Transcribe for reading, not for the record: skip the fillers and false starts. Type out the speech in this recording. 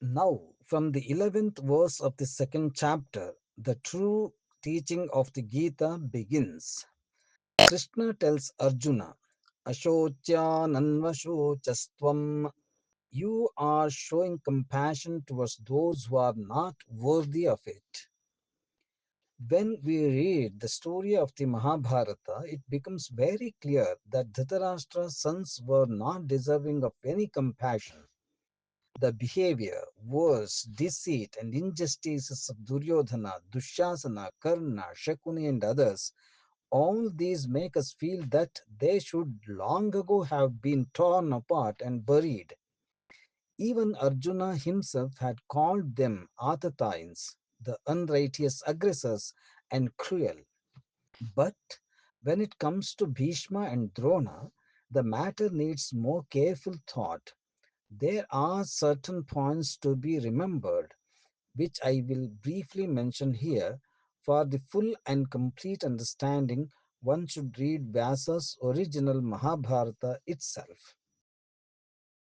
Now, from the 11th verse of the second chapter, the true teaching of the Gita begins. Krishna tells Arjuna, Ashotya nanvashocastvam, you are showing compassion towards those who are not worthy of it. When we read the story of the Mahabharata, it becomes very clear that Dhritarashtra's sons were not deserving of any compassion. The behavior, words, deceit, and injustices of Duryodhana, Dushasana, Karna, Shakuni, and others, all these make us feel that they should long ago have been torn apart and buried. Even Arjuna himself had called them Atatayins, the unrighteous aggressors, and cruel. But when it comes to Bhishma and Drona, the matter needs more careful thought. There are certain points to be remembered, which I will briefly mention here. For the full and complete understanding, one should read Vyasa's original Mahabharata itself.